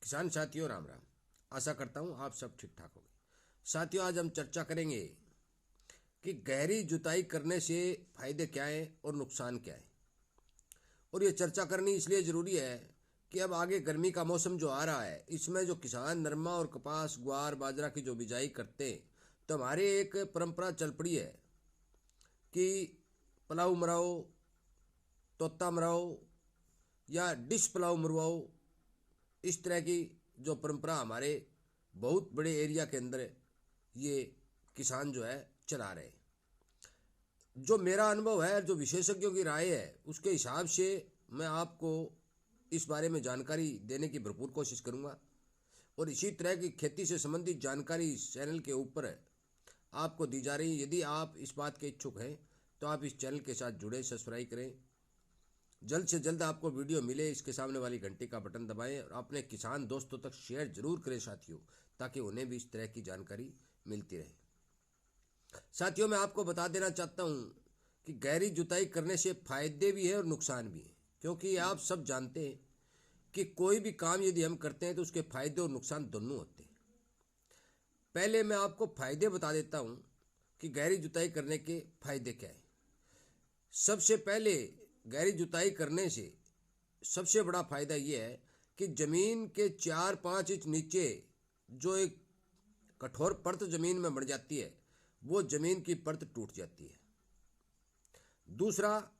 किसान साथियों राम राम। आशा करता हूँ आप सब ठीक ठाक होंगे। साथियों, आज हम चर्चा करेंगे कि गहरी जुताई करने से फायदे क्या हैं और नुकसान क्या है। और ये चर्चा करनी इसलिए ज़रूरी है कि अब आगे गर्मी का मौसम जो आ रहा है, इसमें जो किसान नरमा और कपास ग्वार बाजरा की जो बिजाई करते हैं, तो हमारे एक परंपरा चल पड़ी है कि पुलाव मराओ, तोता मराओ या डिश पुलाव मरवाओ। इस तरह की जो परंपरा हमारे बहुत बड़े एरिया के अंदर ये किसान जो है चला रहे हैं। जो मेरा अनुभव है, जो विशेषज्ञों की राय है, उसके हिसाब से मैं आपको इस बारे में जानकारी देने की भरपूर कोशिश करूंगा। और इसी तरह की खेती से संबंधित जानकारी इस चैनल के ऊपर आपको दी जा रही है। यदि आप इस बात के इच्छुक हैं तो आप इस चैनल के साथ जुड़े, सब्सक्राइब करें। जल्द से जल्द आपको वीडियो मिले, इसके सामने वाली घंटी का बटन दबाएं और अपने किसान दोस्तों तक शेयर जरूर करें साथियों, ताकि उन्हें भी इस तरह की जानकारी मिलती रहे। साथियों, मैं आपको बता देना चाहता हूं कि गहरी जुताई करने से फायदे भी है और नुकसान भी है, क्योंकि आप सब जानते हैं कि कोई भी काम यदि हम करते हैं तो उसके फायदे और नुकसान दोनों होते हैं। पहले मैं आपको फायदे बता देता हूं कि गहरी जुताई करने के फायदे क्या है। सबसे पहले गहरी जुताई करने से सबसे बड़ा फायदा यह है कि जमीन के 4-5 इंच नीचे जो एक कठोर परत जमीन में बढ़ जाती है, वो जमीन की परत टूट जाती है। दूसरा,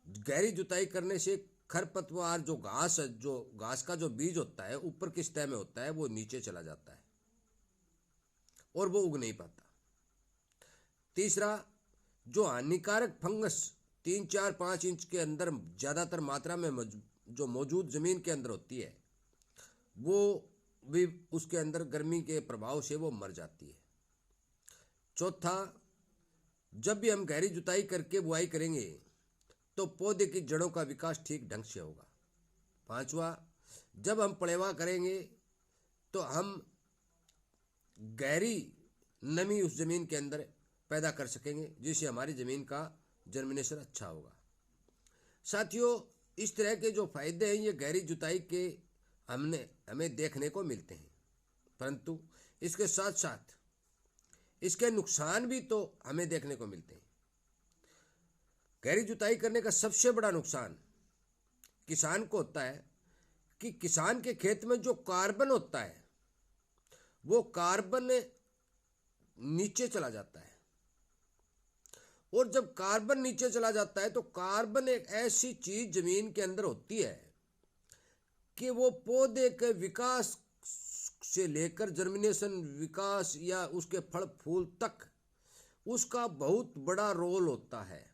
गहरी जुताई करने से खरपतवार जो घास का जो बीज होता है ऊपर की सतह में होता है, वो नीचे चला जाता है और वो उग नहीं पाता। तीसरा, जो हानिकारक फंगस 3-4-5 इंच के अंदर ज़्यादातर मात्रा में जो मौजूद ज़मीन के अंदर होती है, वो भी उसके अंदर गर्मी के प्रभाव से वो मर जाती है। चौथा, जब भी हम गहरी जुताई करके बुआई करेंगे तो पौधे की जड़ों का विकास ठीक ढंग से होगा। पांचवा, जब हम पलेवा करेंगे तो हम गहरी नमी उस जमीन के अंदर पैदा कर सकेंगे, जिससे हमारी ज़मीन का जर्मिनेशन अच्छा होगा। साथियों, इस तरह के जो फायदे हैं ये गहरी जुताई के हमें देखने को मिलते हैं, परंतु इसके साथ साथ इसके नुकसान भी तो हमें देखने को मिलते हैं। गहरी जुताई करने का सबसे बड़ा नुकसान किसान को होता है कि किसान के खेत में जो कार्बन होता है, वो कार्बन नीचे चला जाता है। और जब कार्बन नीचे चला जाता है तो कार्बन एक ऐसी चीज जमीन के अंदर होती है कि वो पौधे के विकास से लेकर जर्मिनेशन, विकास या उसके फल फूल तक उसका बहुत बड़ा रोल होता है।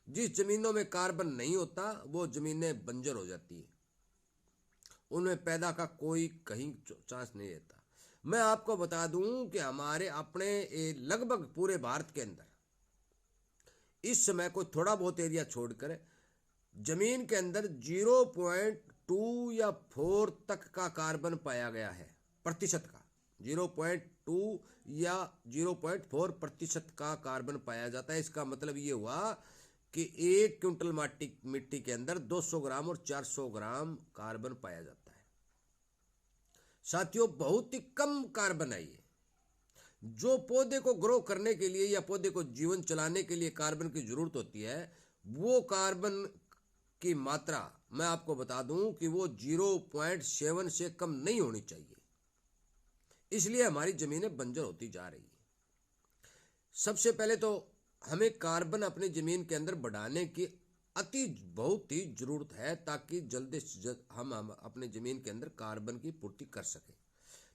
जिस जमीनों में कार्बन नहीं होता वो जमीनें बंजर हो जाती है, उनमें पैदा का कोई कहीं चांस नहीं रहता। मैं आपको बता दूं कि हमारे अपने लगभग पूरे भारत के अंदर इस समय कोई थोड़ा बहुत एरिया छोड़कर जमीन के अंदर 0.2 या 4 तक का कार्बन पाया गया है, प्रतिशत का 0.2 या 0.4% का कार्बन पाया जाता है। इसका मतलब ये हुआ कि 1 क्विंटल मिट्टी के अंदर 200 ग्राम और 400 ग्राम कार्बन पाया जाता है। साथियों, बहुत ही कम कार्बन है ये। जो पौधे को ग्रो करने के लिए या पौधे को जीवन चलाने के लिए कार्बन की जरूरत होती है, वो कार्बन की मात्रा मैं आपको बता दूं कि वो 0.7 से कम नहीं होनी चाहिए। इसलिए हमारी जमीनें बंजर होती जा रही है। सबसे पहले तो हमें कार्बन अपनी जमीन के अंदर बढ़ाने की बहुत ही जरूरत है, ताकि जल्द से जल्द हम अपने जमीन के अंदर कार्बन की पूर्ति कर सकें।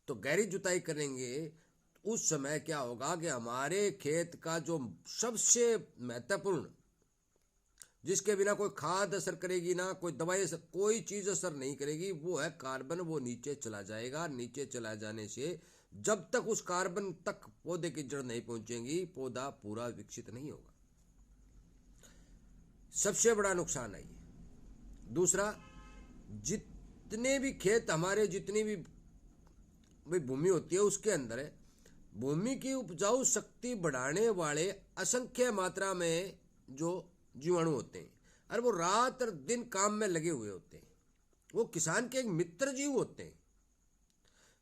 तो गहरी जुताई करेंगे उस समय क्या होगा कि हमारे खेत का जो सबसे महत्वपूर्ण, जिसके बिना कोई खाद असर करेगी ना कोई दवाई कोई चीज़ असर नहीं करेगी, वो है कार्बन। वो नीचे चला जाएगा। नीचे चला जाने से जब तक उस कार्बन तक पौधे की जड़ नहीं पहुंचेगी, पौधा पूरा विकसित नहीं होगा। सबसे बड़ा नुकसान है ये। दूसरा, जितने भी खेत हमारे, जितनी भी भूमि होती है, उसके अंदर भूमि की उपजाऊ शक्ति बढ़ाने वाले असंख्य मात्रा में जो जीवाणु होते हैं, और वो रात और दिन काम में लगे हुए होते हैं। वो किसान के एक मित्र जीव होते हैं।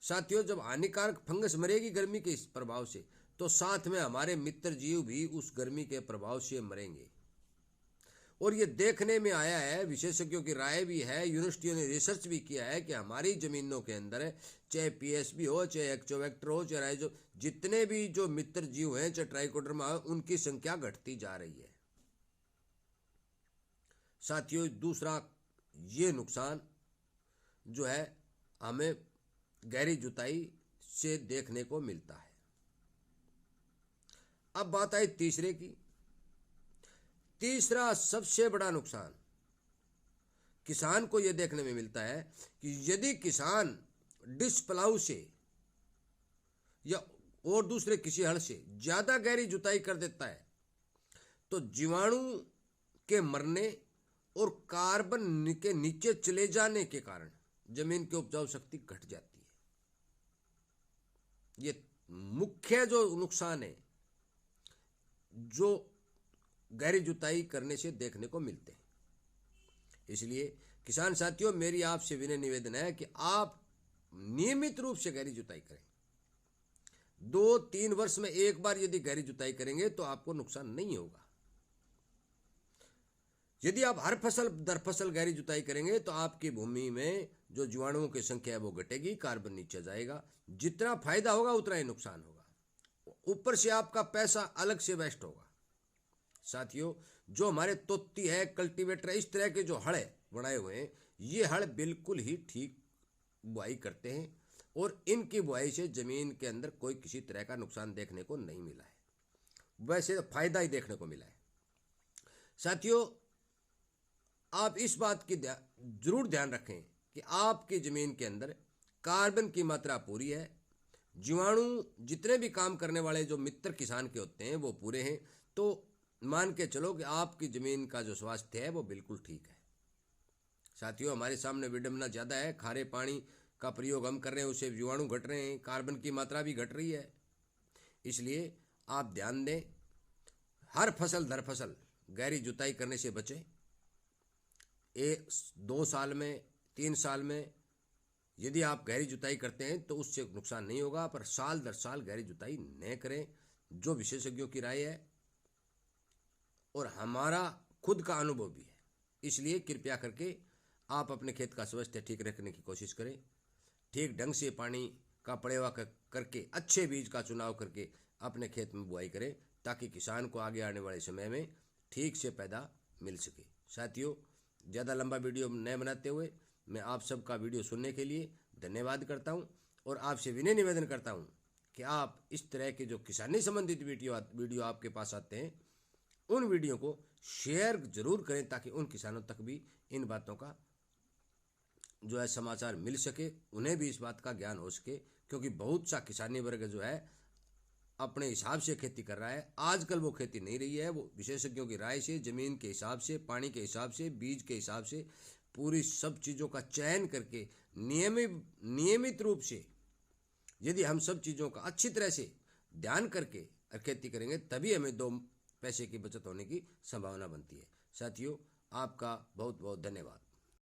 साथियों, जब हानिकारक फंगस मरेगी गर्मी के इस प्रभाव से, तो साथ में हमारे मित्र जीव भी उस गर्मी के प्रभाव से मरेंगे। और ये देखने में आया है, विशेषज्ञों की राय भी है, यूनिवर्सिटियों ने रिसर्च भी किया है कि हमारी जमीनों के अंदर चाहे पीएसबी हो, चाहे एक्चोवेक्टर हो, चाहे राइजो, जितने भी जो मित्र जीव हैं, चाहे ट्राइकोडर्मा हो, उनकी संख्या घटती जा रही है। साथियों, दूसरा ये नुकसान जो है हमें गहरी जुताई से देखने को मिलता है। अब बात आई तीसरे की। तीसरा सबसे बड़ा नुकसान किसान को यह देखने में मिलता है कि यदि किसान डिस्प्लाउ से या और दूसरे किसी हल से ज्यादा गहरी जुताई कर देता है, तो जीवाणु के मरने और कार्बन के नीचे चले जाने के कारण जमीन की उपजाऊ शक्ति घट जाती है। ये मुख्य जो नुकसान है जो गहरी जुताई करने से देखने को मिलते हैं। इसलिए किसान साथियों, मेरी आपसे विनय निवेदन है कि आप नियमित रूप से गहरी जुताई करें। 2-3 वर्ष में एक बार यदि गहरी जुताई करेंगे तो आपको नुकसान नहीं होगा। यदि आप हर फसल दर फसल गहरी जुताई करेंगे तो आपकी भूमि में जो जीवाणुओं की संख्या है वो घटेगी, कार्बन नीचे जाएगा। जितना फायदा होगा उतना ही नुकसान होगा, ऊपर से आपका पैसा अलग से वेस्ट होगा। साथियों, जो हमारे तोती है, कल्टीवेटर है, इस तरह के जो हड़ बनाए हुए हैं, ये हड़ बिल्कुल ही ठीक बुआई करते हैं और इनकी बुआई से जमीन के अंदर कोई किसी तरह का नुकसान देखने को नहीं मिला है, वैसे फायदा ही देखने को मिला है। साथियों, आप इस बात की जरूर ध्यान रखें कि आपकी जमीन के अंदर कार्बन की मात्रा पूरी है, जीवाणु जितने भी काम करने वाले जो मित्र किसान के होते हैं वो पूरे हैं, तो मान के चलो कि आपकी जमीन का जो स्वास्थ्य है वो बिल्कुल ठीक है। साथियों, हमारे सामने विडंबना ज़्यादा है, खारे पानी का प्रयोग हम कर रहे हैं, उससे जीवाणु घट रहे हैं, कार्बन की मात्रा भी घट रही है। इसलिए आप ध्यान दें, हर फसल दर फसल गहरी जुताई करने से बचें। 2 साल में 3 साल में यदि आप गहरी जुताई करते हैं तो उससे नुकसान नहीं होगा, पर साल दर साल गहरी जुताई न करें, जो विशेषज्ञों की राय है और हमारा खुद का अनुभव भी है। इसलिए कृपया करके आप अपने खेत का स्वास्थ्य ठीक रखने की कोशिश करें, ठीक ढंग से पानी का पड़ेवा करके अच्छे बीज का चुनाव करके अपने खेत में बुआई करें, ताकि किसान को आगे आने वाले समय में ठीक से पैदा मिल सके। साथियों, ज़्यादा लंबा वीडियो न बनाते हुए मैं आप सबका वीडियो सुनने के लिए धन्यवाद करता हूं और आपसे विनय निवेदन करता हूं कि आप इस तरह के जो किसानी संबंधित वीडियो आपके पास आते हैं, उन वीडियो को शेयर जरूर करें, ताकि उन किसानों तक भी इन बातों का जो है समाचार मिल सके, उन्हें भी इस बात का ज्ञान हो सके। क्योंकि बहुत सा किसानी वर्ग जो है अपने हिसाब से खेती कर रहा है, आजकल वो खेती नहीं रही है। वो विशेषज्ञों की राय से, जमीन के हिसाब से, पानी के हिसाब से, बीज के हिसाब से पूरी सब चीज़ों का चयन करके नियमित रूप से यदि हम सब चीज़ों का अच्छी तरह से ध्यान करके खेती करेंगे, तभी हमें 2 पैसे की बचत होने की संभावना बनती है। साथियों, आपका बहुत बहुत धन्यवाद।